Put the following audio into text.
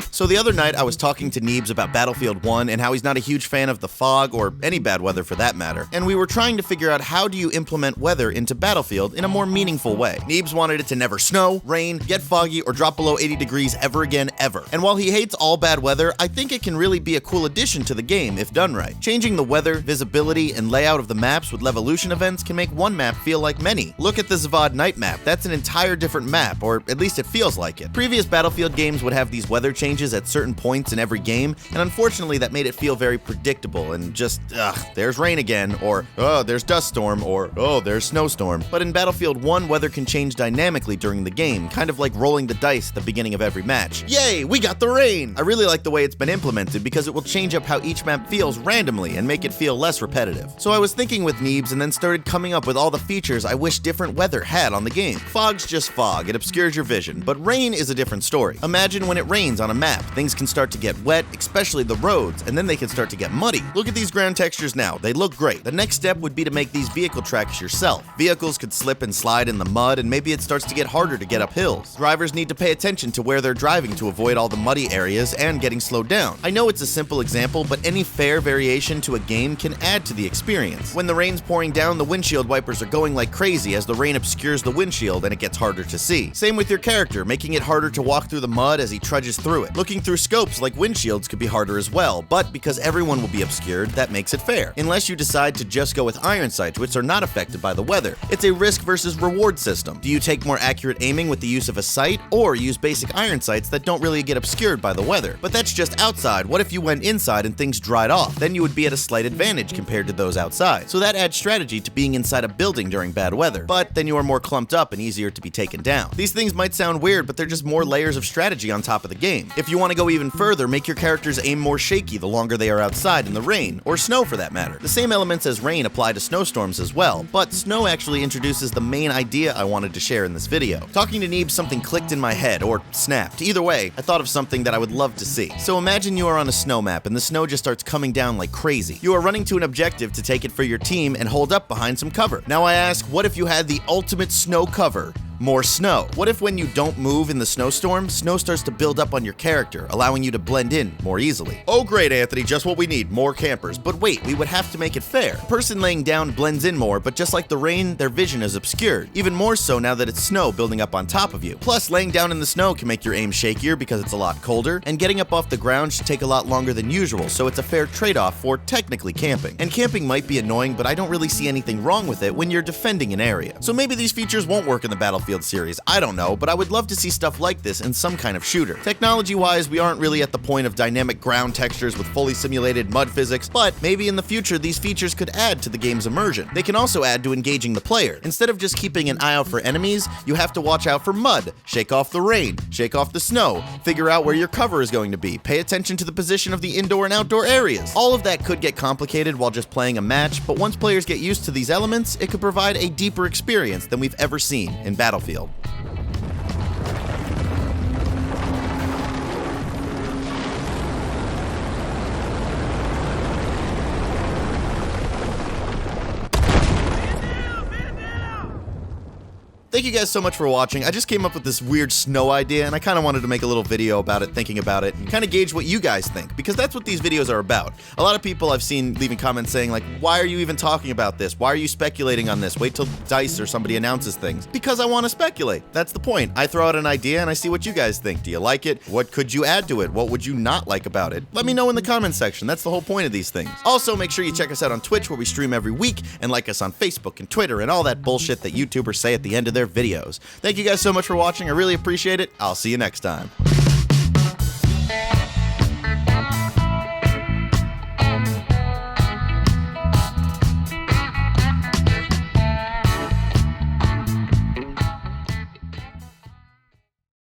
So the other night I was talking to Neebs about Battlefield 1 and how he's not a huge fan of the fog, or any bad weather for that matter, and we were trying to figure out how do you implement weather into Battlefield in a more meaningful way. Neebs wanted it to never snow, rain, get foggy, or drop below 80 degrees ever again ever. And while he hates all bad weather, I think it can really be a cool addition to the game if done right. Changing the weather, visibility, and layout of the maps with Levolution events can make one map feel like many. Look at the Zavad night map, that's an entire different map, or at least it feels like it. Previous Battlefield games would have these weather changes at certain points in every game, and unfortunately that made it feel very predictable and just, there's rain again, or, oh, there's dust storm, or, oh, there's snowstorm. But in Battlefield 1, weather can change dynamically during the game, kind of like rolling the dice at the beginning of every match. Yay, we got the rain! I really like the way it's been implemented because it will change up how each map feels randomly and make it feel less repetitive. So I was thinking with Neebs and then started coming up with all the features I wish different weather had on the game. Fog's just fog, it obscures your vision, but rain is a different story. Imagine when it rains on a map, things can start to get wet, especially the roads, and then they can start to get muddy. Look at these ground textures now, they look great. The next step would be to make these vehicle tracks yourself. Vehicles could slip and slide in the mud, and maybe it starts to get harder to get up hills. Drivers need to pay attention to where they're driving to avoid all the muddy areas and getting slowed down. I know it's a simple example, but any fair variation to a game can add to the experience. When the rain's pouring down, the windshield wipers are going like crazy as the rain obscures the windshield and it gets harder to see. Same with your character, making it harder to walk through the mud as he trudges through it. Looking through scopes like windshields could be harder as well, but because everyone will be obscured, that makes it fair. Unless you decide to just go with iron sights, which are not affected by the weather. It's a risk versus reward system. Do you take more accurate aiming with the use of a sight, or use basic iron sights that don't really get obscured by the weather? But that's just outside. What if you went inside and things dried off? Then you would be at a slight advantage compared to those outside. So that adds strategy to being inside a building during bad weather, but then you are more clumped up and easier to be taken down. These things might sound weird, but they're just more layers of strategy on top of the game. If you want to go even further, make your characters aim more shaky the longer they are outside in the rain, or snow for that matter. The same elements as rain apply to snowstorms as well, but snow actually introduces the main idea I wanted to share in this video. Talking to Neebs, something clicked in my head, or snapped. Either way, I thought of something that I would love to see. So imagine you are on a snow map and the snow just starts coming down like crazy. You are running to an objective to take it for your team and hold up behind some cover. Now I ask, what if you had the ultimate snow cover? More snow. What if when you don't move in the snowstorm, snow starts to build up on your character, allowing you to blend in more easily? Oh great, Anthony, just what we need, more campers. But wait, we would have to make it fair. The person laying down blends in more, but just like the rain, their vision is obscured. Even more so now that it's snow building up on top of you. Plus, laying down in the snow can make your aim shakier because it's a lot colder, and getting up off the ground should take a lot longer than usual, so it's a fair trade-off for technically camping. And camping might be annoying, but I don't really see anything wrong with it when you're defending an area. So maybe these features won't work in the Battlefield series, I don't know, but I would love to see stuff like this in some kind of shooter. Technology-wise, we aren't really at the point of dynamic ground textures with fully simulated mud physics, but maybe in the future these features could add to the game's immersion. They can also add to engaging the player. Instead of just keeping an eye out for enemies, you have to watch out for mud, shake off the rain, shake off the snow, figure out where your cover is going to be, pay attention to the position of the indoor and outdoor areas. All of that could get complicated while just playing a match, but once players get used to these elements, it could provide a deeper experience than we've ever seen in Battlefield. Thank you guys so much for watching. I just came up with this weird snow idea, and I kind of wanted to make a little video about it, thinking about it, and kind of gauge what you guys think, because that's what these videos are about. A lot of people I've seen leaving comments saying, like, why are you even talking about this? Why are you speculating on this? Wait till DICE or somebody announces things. Because I want to speculate. That's the point. I throw out an idea, and I see what you guys think. Do you like it? What could you add to it? What would you not like about it? Let me know in the comments section. That's the whole point of these things. Also, make sure you check us out on Twitch, where we stream every week, and like us on Facebook and Twitter and all that bullshit that YouTubers say at the end of their videos. Thank you guys so much for watching. I really appreciate it. I'll see you next time.